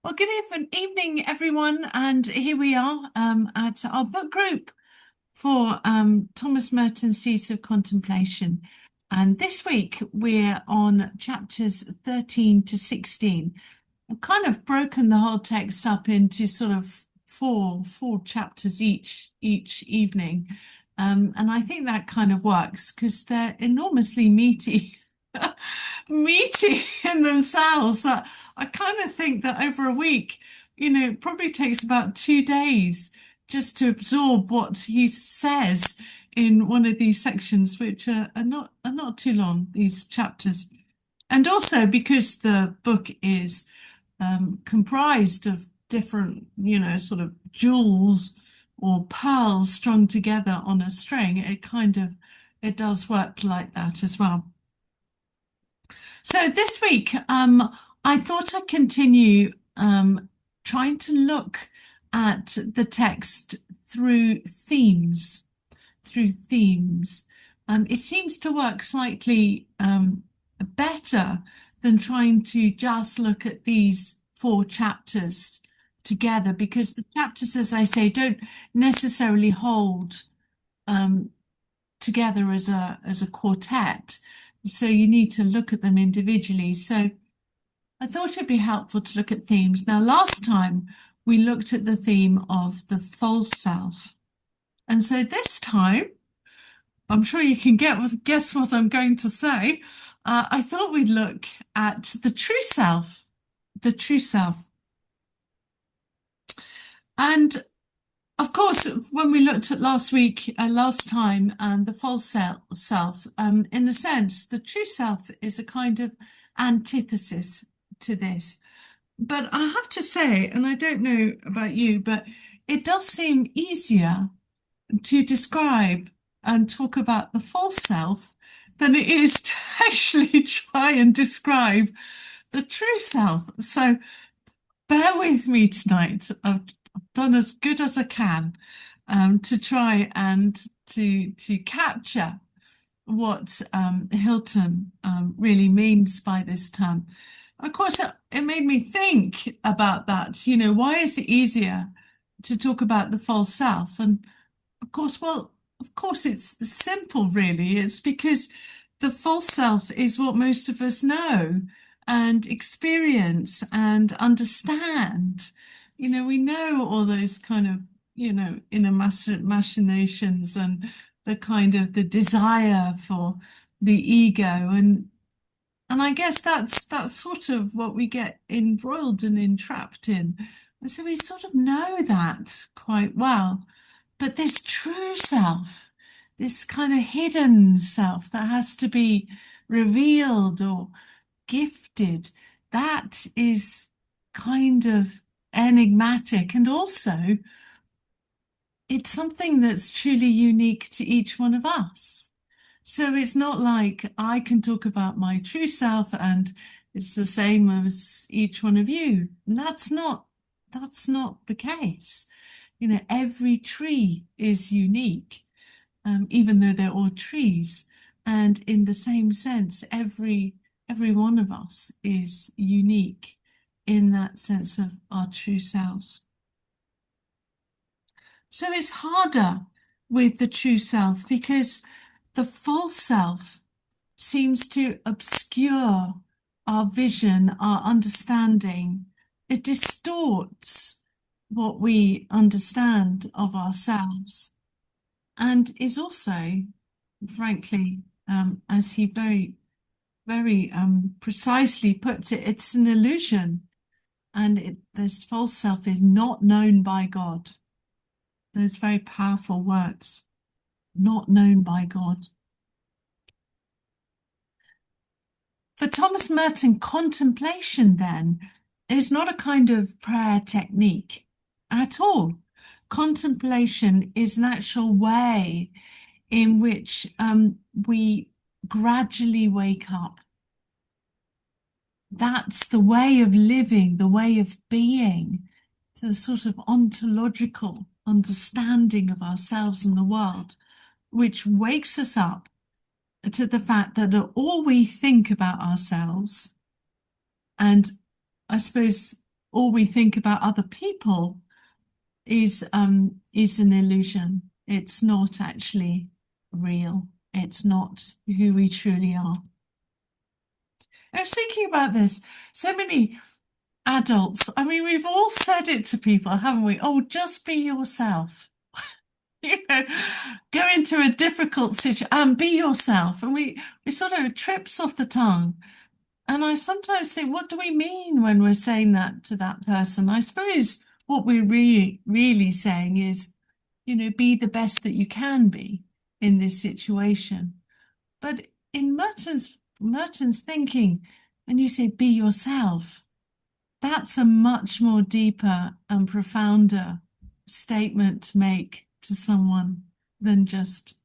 Well, good evening, everyone, and here we are at our book group for Thomas Merton's Seeds of Contemplation. And this week we're on chapters 13 to 16. I've kind of broken the whole text up into sort of four chapters each evening. And I think that kind of works because they're enormously meaty, meaty in themselves. That I kind of think that over a week, it probably takes about 2 days just to absorb what he says in one of these sections, which are not too long, these chapters. And also because the book is comprised of different, sort of jewels or pearls strung together on a string, it does work like that as well. So this week, I thought I'd continue trying to look at the text through themes. It seems to work slightly better than trying to just look at these four chapters together, because the chapters, as I say, don't necessarily hold together as a quartet. So you need to look at them individually. So I thought it'd be helpful to look at themes. Now, last time we looked at the theme of the false self. And so this time, I'm sure you can guess what I'm going to say. I thought we'd look at the true self, the true self. And of course, when we looked at last time, the false self, in a sense, the true self is a kind of antithesis to this. But I have to say, and I don't know about you, but it does seem easier to describe and talk about the false self than it is to actually try and describe the true self. So bear with me tonight. I've done as good as I can to try and to capture what Hilton really means by this term. Of course, it made me think about that. Why is it easier to talk about the false self? And of course, it's simple, really. It's because the false self is what most of us know and experience and understand. We know all those kind of, inner machinations and the kind of the desire for the ego. And I guess that's sort of what we get embroiled and entrapped in. And so we sort of know that quite well. But this true self, this kind of hidden self that has to be revealed or gifted, that is kind of enigmatic. And also, it's something that's truly unique to each one of us. So it's not like I can talk about my true self and it's the same as each one of you. And that's not the case. Every tree is unique, even though they're all trees. And in the same sense, every one of us is unique in that sense of our true selves. So it's harder with the true self because the false self seems to obscure our vision, our understanding. It distorts what we understand of ourselves, and is also, frankly, as he very, very precisely puts it, it's an illusion, and this false self is not known by God. Those very powerful words, not known by God. For Thomas Merton, contemplation then is not a kind of prayer technique at all. Contemplation is an actual way in which we gradually wake up. That's the way of living, the way of being, the sort of ontological understanding of ourselves and the world, which wakes us up to the fact that all we think about ourselves, and I suppose all we think about other people is an illusion. It's not actually real. It's not who we truly are. I was thinking about this. So many adults, I mean, we've all said it to people, haven't we? Oh, just be yourself. You know, go into a difficult situation and be yourself. And we sort of trips off the tongue. And I sometimes think, what do we mean when we're saying that to that person? I suppose what we're really saying is, be the best that you can be in this situation. But in Merton's thinking, when you say be yourself, that's a much more deeper and profounder statement to make to someone than just,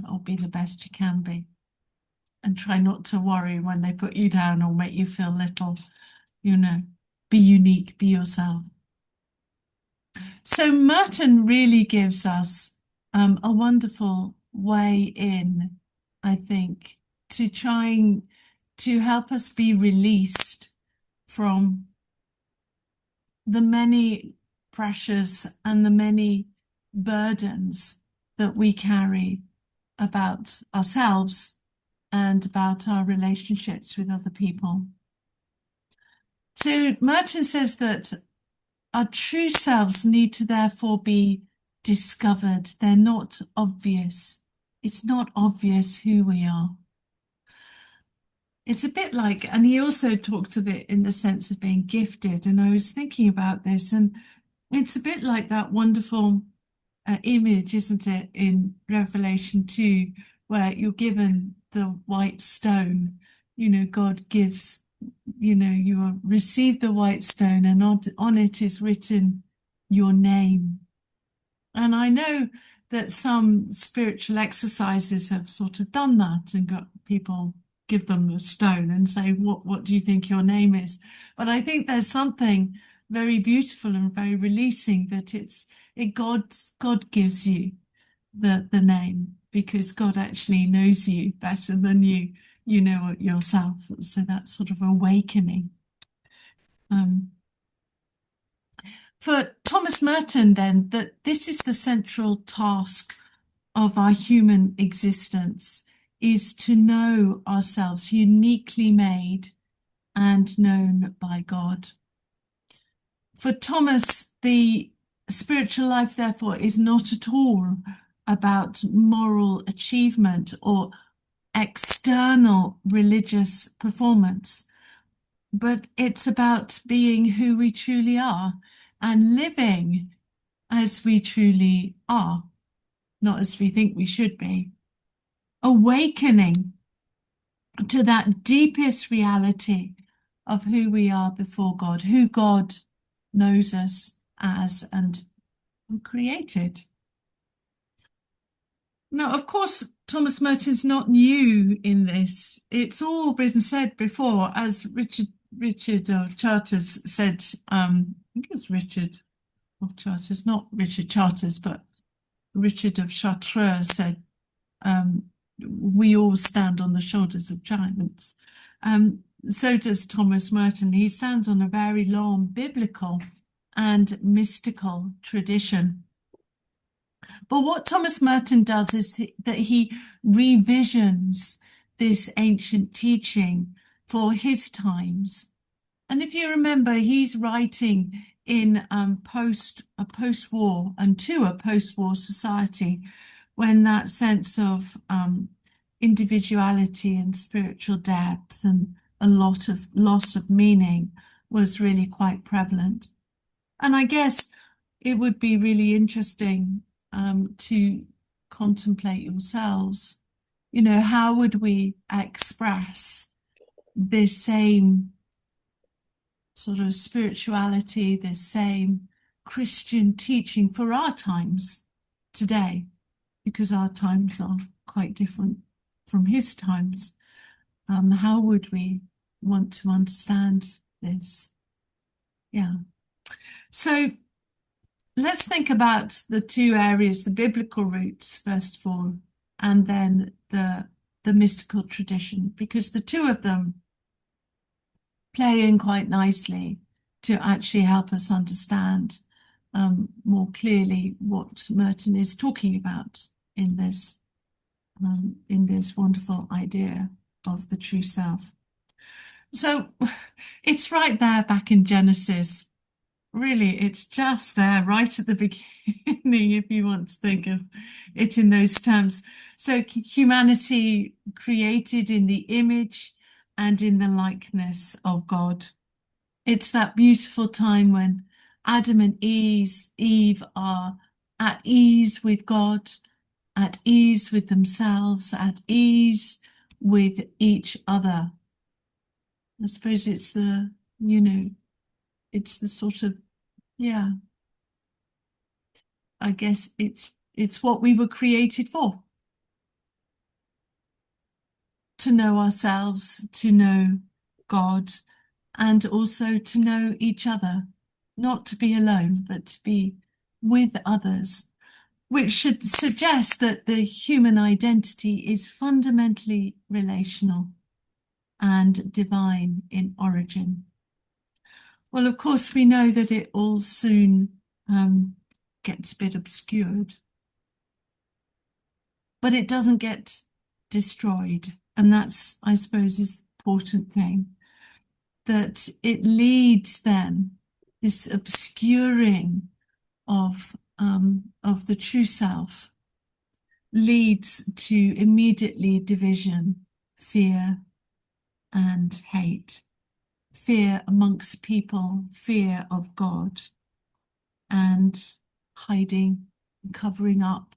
I'll be the best you can be. And try not to worry when they put you down or make you feel little, be unique, be yourself. So Merton really gives us a wonderful way in, I think, to trying to help us be released from the many pressures and the many burdens that we carry about ourselves and about our relationships with other people. So Merton says that our true selves need to therefore be discovered. They're not obvious. It's not obvious who we are. It's a bit like, and he also talked of it in the sense of being gifted. And I was thinking about this, and it's a bit like that wonderful image, isn't it, in Revelation 2, where you're given the white stone. God gives, you receive the white stone, and on it is written your name. And I know that some spiritual exercises have sort of done that and got people give them a stone and say, what do you think your name is? But I think there's something very beautiful and very releasing that God gives you the name, because God actually knows you better than you know yourself. So that sort of awakening. For Thomas Merton, then, that this is the central task of our human existence, is to know ourselves uniquely made and known by God. For Thomas, the spiritual life, therefore, is not at all about moral achievement or external religious performance, but it's about being who we truly are and living as we truly are, not as we think we should be. Awakening to that deepest reality of who we are before God, who God knows us as and who created. Now, of course, Thomas Merton's not new in this. It's all been said before, as Richard of Chartres said. I think it was Richard of Chartres, not Richard Chartres, but Richard of Chartres said, we all stand on the shoulders of giants. So does Thomas Merton. He stands on a very long biblical and mystical tradition. But what Thomas Merton does is that he revisions this ancient teaching for his times. And if you remember, he's writing in a post-war and to a post-war society, when that sense of individuality and spiritual depth and a lot of loss of meaning was really quite prevalent. And I guess it would be really interesting to contemplate yourselves, how would we express this same sort of spirituality, this same Christian teaching for our times today, because our times are quite different from his times. How would we want to understand this? Yeah. So let's think about the two areas, the biblical roots, first of all, and then the mystical tradition, because the two of them play in quite nicely. to actually help us understand more clearly what Merton is talking about in this wonderful idea of the true self. So it's right there back in Genesis. Really, it's just there right at the beginning, if you want to think of it in those terms. So humanity created in the image and in the likeness of God. It's that beautiful time when Adam and Eve are at ease with God, at ease with themselves, at ease with each other. I suppose it's it's the sort of, yeah, I guess it's what we were created for. To know ourselves, to know God, and also to know each other, not to be alone, but to be with others, which should suggest that the human identity is fundamentally relational and divine in origin. Well, of course, we know that it all soon gets a bit obscured, but it doesn't get destroyed. And that's, I suppose, is the important thing, that it leads then, this obscuring of the true self leads to immediately division, fear, and hate. Fear amongst people, fear of God, and hiding, covering up,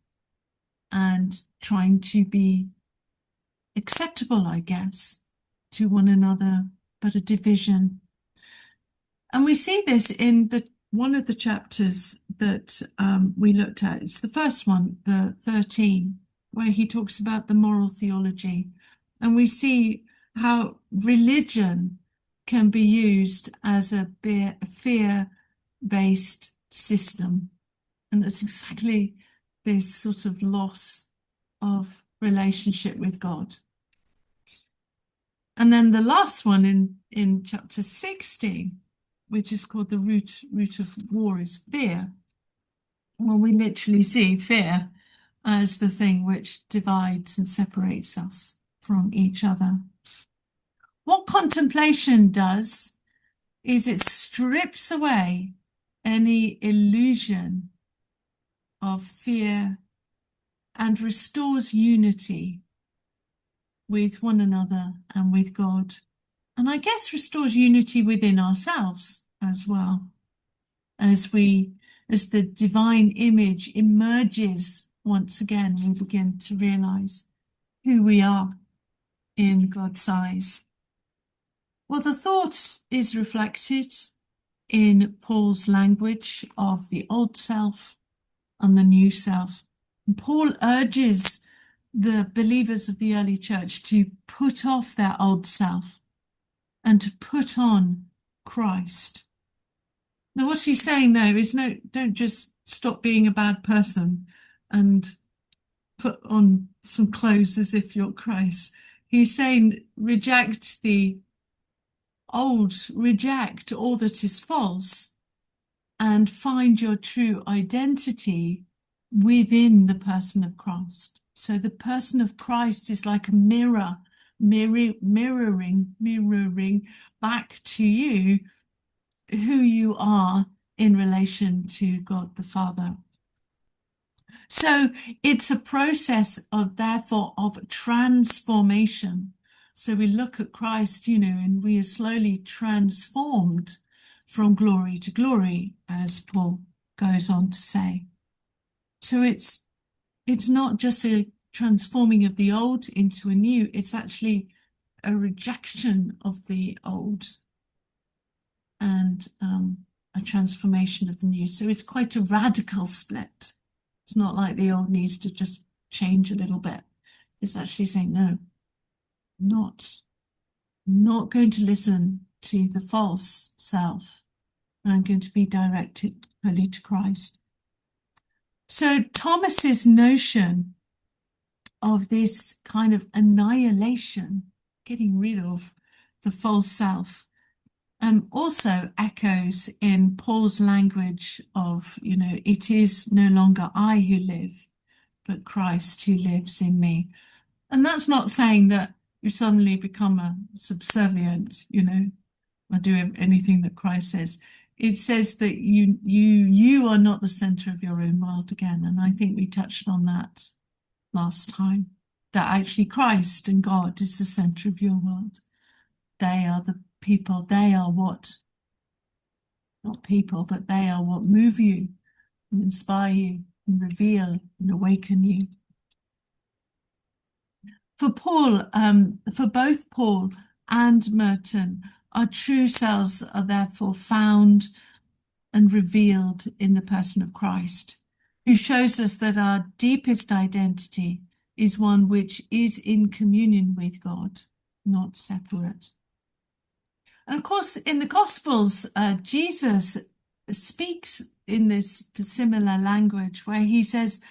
and trying to be acceptable, I guess, to one another, but a division. And we see this in one of the chapters that we looked at. It's the first one, the 13, where he talks about the moral theology. And we see how religion can be used as a fear-based system. And it's exactly this sort of loss of relationship with God. And then the last one in chapter 16, which is called the root of war, is fear. Well, we literally see fear as the thing which divides and separates us from each other. What contemplation does is it strips away any illusion of fear and restores unity with one another and with God. And I guess restores unity within ourselves as well, as the divine image emerges once again, we begin to realize who we are in God's eyes. Well, the thought is reflected in Paul's language of the old self and the new self. And Paul urges the believers of the early church to put off their old self and to put on Christ. Now, what he's saying there is don't just stop being a bad person and put on some clothes as if you're Christ. He's saying reject the old, reject all that is false, and find your true identity within the person of Christ. So the person of Christ is like a mirror, mirroring back to you who you are in relation to God the Father. So it's a process of, therefore, of transformation. So we look at Christ, and we are slowly transformed from glory to glory, as Paul goes on to say. So it's not just a transforming of the old into a new, it's actually a rejection of the old and a transformation of the new. So it's quite a radical split. It's not like the old needs to just change a little bit. It's actually saying, no, not going to listen to the false self. I'm going to be directed wholly to Christ. So Thomas's notion of this kind of annihilation, getting rid of the false self, also echoes in Paul's language of, it is no longer I who live, but Christ who lives in me. And that's not saying that you suddenly become a subservient, or do anything that Christ says. It says that you are not the center of your own world again. And I think we touched on that last time, that actually Christ and God is the center of your world. They are the people, they are what, not people, but they are what move you and inspire you and reveal and awaken you. For both Paul and Merton, our true selves are therefore found and revealed in the person of Christ, who shows us that our deepest identity is one which is in communion with God, not separate. And of course, in the Gospels, Jesus speaks in this similar language where he says,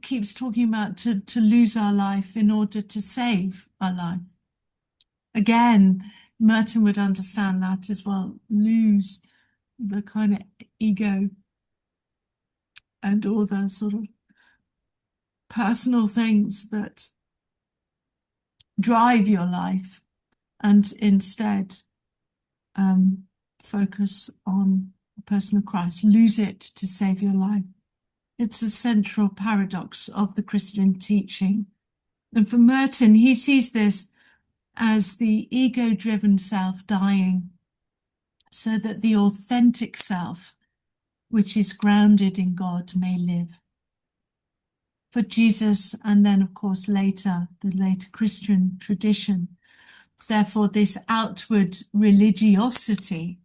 keeps talking about to lose our life in order to save our life. Again, Merton would understand that as well, lose the kind of ego and all the sort of personal things that drive your life, and instead focus on the person of Christ, lose it to save your life. It's a central paradox of the Christian teaching. And for Merton, he sees this as the ego-driven self dying so that the authentic self, which is grounded in God, may live. For Jesus, and then of course the later Christian tradition, therefore this outward religiosity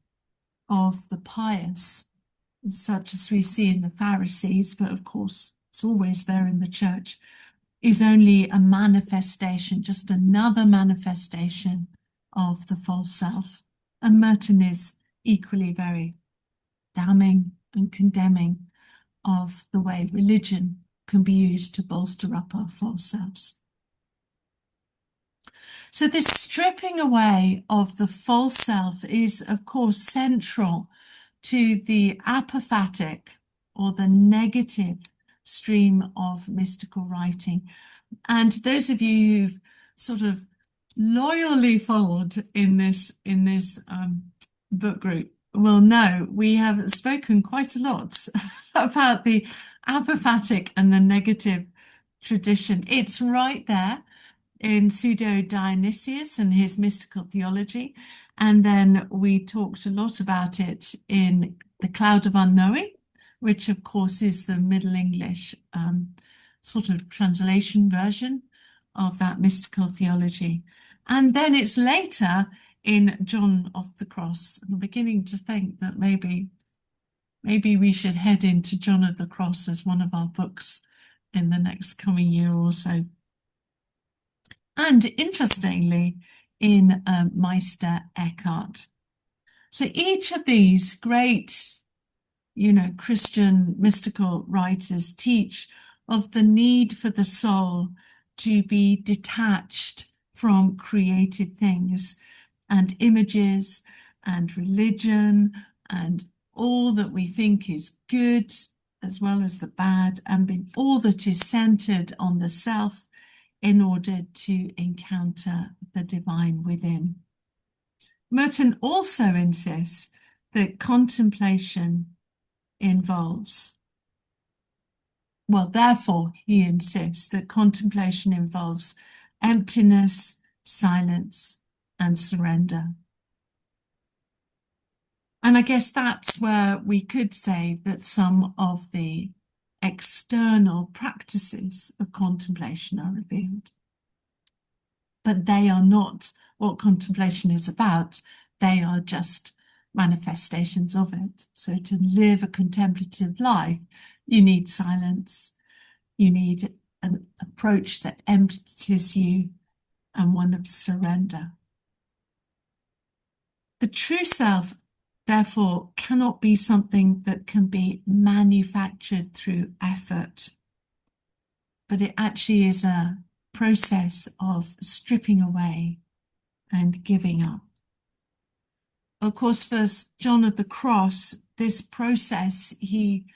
of the pious, such as we see in the Pharisees, but of course it's always there in the church, is only a manifestation, just another manifestation of the false self. And Merton is equally very damning and condemning of the way religion can be used to bolster up our false selves. So this stripping away of the false self is, of course, central to the apophatic or the negative stream of mystical writing. And those of you who've sort of loyally followed in this book group will know we have spoken quite a lot about the apophatic and the negative tradition. It's right there in Pseudo-Dionysius and his mystical theology. And then we talked a lot about it in The Cloud of Unknowing, which of course is the Middle English sort of translation version of that mystical theology. And then it's later in John of the Cross. I'm beginning to think that maybe we should head into John of the Cross as one of our books in the next coming year or so. And interestingly, in Meister Eckhart. So each of these great, Christian mystical writers teach of the need for the soul to be detached from created things and images and religion and all that we think is good as well as the bad, and all that is centered on the self in order to encounter the divine within. Merton also insists that contemplation involves, therefore he insists that contemplation involves emptiness, silence, and surrender. And I guess that's where we could say that some of the external practices of contemplation are revealed. But they are not what contemplation is about. They are just manifestations of it. So to live a contemplative life, you need silence, you need an approach that empties you, and one of surrender. The true self, therefore, cannot be something that can be manufactured through effort, but it actually is a process of stripping away and giving up. Of course, for John of the Cross, this process, he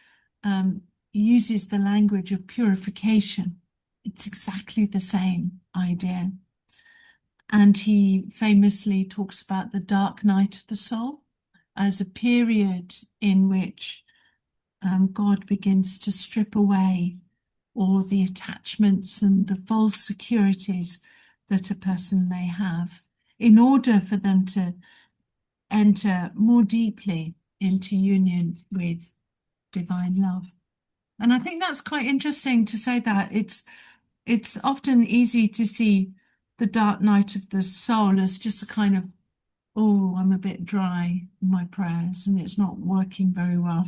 uses the language of purification. It's exactly the same idea. And he famously talks about the dark night of the soul as a period in which God begins to strip away all the attachments and the false securities that a person may have in order for them to enter more deeply into union with divine love. And I think that's quite interesting to say that. It's often easy to see the dark night of the soul as just a kind of, oh, I'm a bit dry in my prayers and it's not working very well.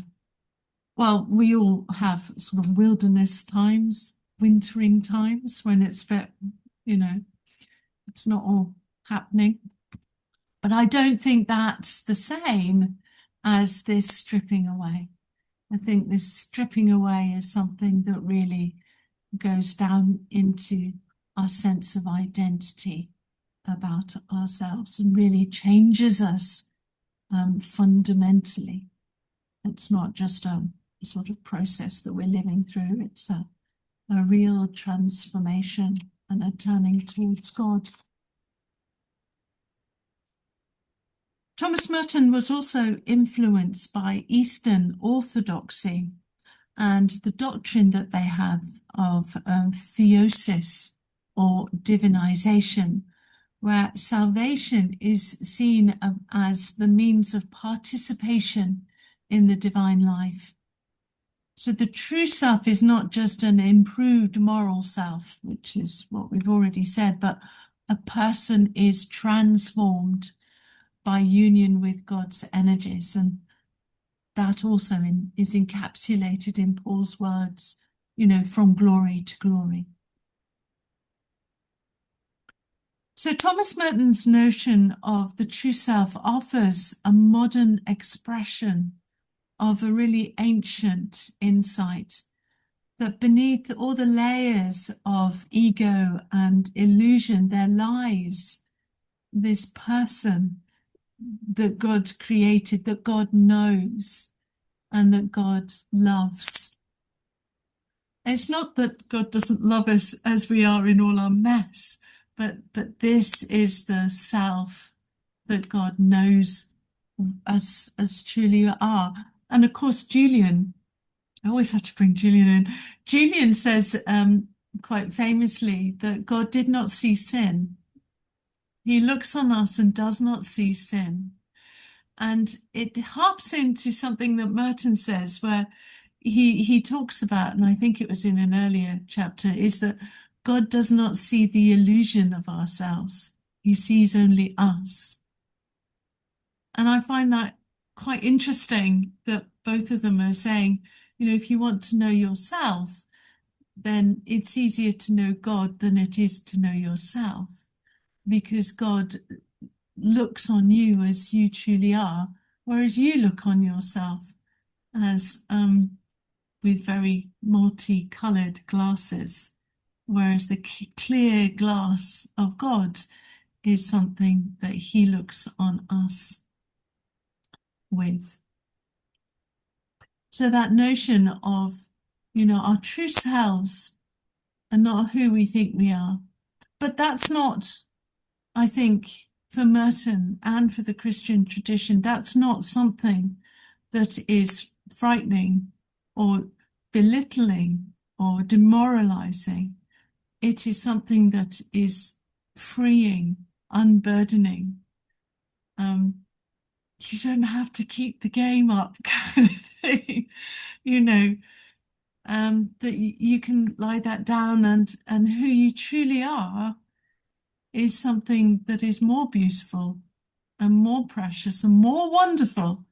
Well, we all have sort of wilderness times, wintering times when it's a bit, it's not all happening. But I don't think that's the same as this stripping away. I think this stripping away is something that really goes down into our sense of identity about ourselves and really changes us fundamentally. It's not just a sort of process that we're living through. It's a real transformation and a turning towards God. Thomas Merton was also influenced by Eastern Orthodoxy and the doctrine that they have of theosis or divinization, where salvation is seen as the means of participation in the divine life. So the true self is not just an improved moral self, which is what we've already said, but a person is transformed by union with God's energies. And that also is encapsulated in Paul's words, from glory to glory. So Thomas Merton's notion of the true self offers a modern expression of a really ancient insight that beneath all the layers of ego and illusion, there lies this person that God created, that God knows, and that God loves. It's not that God doesn't love us as we are in all our mess, but this is the self that God knows us as truly are. And of course, Julian, I always have to bring Julian in. Julian says quite famously that God did not see sin. He looks on us and does not see sin. And it harps into something that Merton says, where he talks about, and I think it was in an earlier chapter, is that God does not see the illusion of ourselves. He sees only us. And I find that quite interesting that both of them are saying, if you want to know yourself, then it's easier to know God than it is to know yourself, because God looks on you as you truly are, whereas you look on yourself as with very multicolored glasses, whereas the clear glass of God is something that he looks on us with. So that notion of, our true selves are not who we think we are. But that's not, I think, for Merton and for the Christian tradition, that's not something that is frightening or belittling or demoralizing. It is something that is freeing, unburdening. You don't have to keep the game up, kind of thing, that you can lie that down, and who you truly are is something that is more beautiful and more precious and more wonderful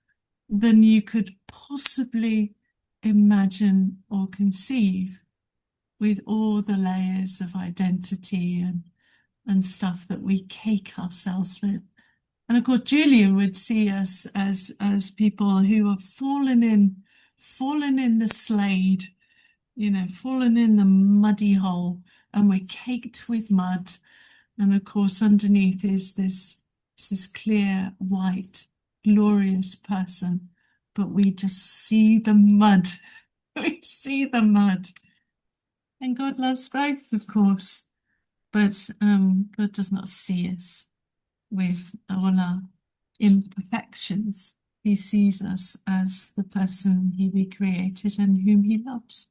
than you could possibly imagine or conceive, with all the layers of identity and stuff that we cake ourselves with. And of course, Julian would see us as people who have fallen in the slade, fallen in the muddy hole, and we're caked with mud. And of course, underneath is this clear white glorious person, but we just see the mud. We see the mud. And God loves both, of course, but God does not see us with all our imperfections. He sees us as the person he recreated and whom he loves.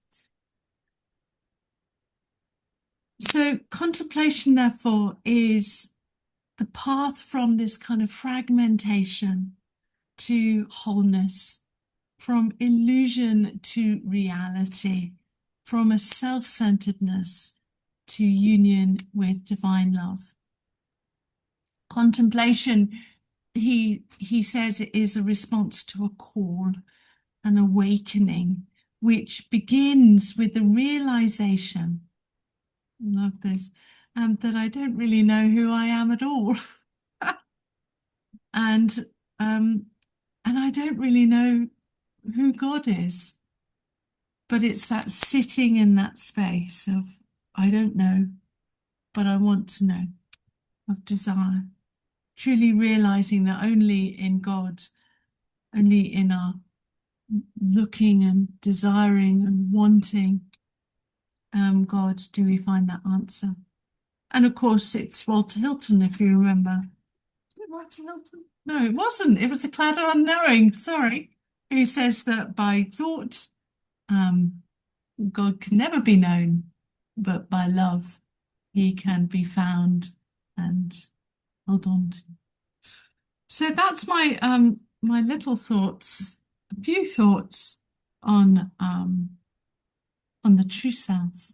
So contemplation, therefore, is the path from this kind of fragmentation to wholeness, from illusion to reality, from a self-centeredness to union with divine love. Contemplation, he says, it is a response to a call, an awakening, which begins with the realization, I love this, that I don't really know who I am at all. and I don't really know who God is. But it's that sitting in that space of, I don't know, but I want to know, of desire. Truly realizing that only in God, only in our looking and desiring and wanting God, do we find that answer. And of course, it's Walter Hilton, if you remember. Was it Walter Hilton? No, it wasn't. It was the Cloud of Unknowing, sorry, who says that by thought, God can never be known, but by love, he can be found and held on to. So that's my my little thoughts, a few thoughts on the true self.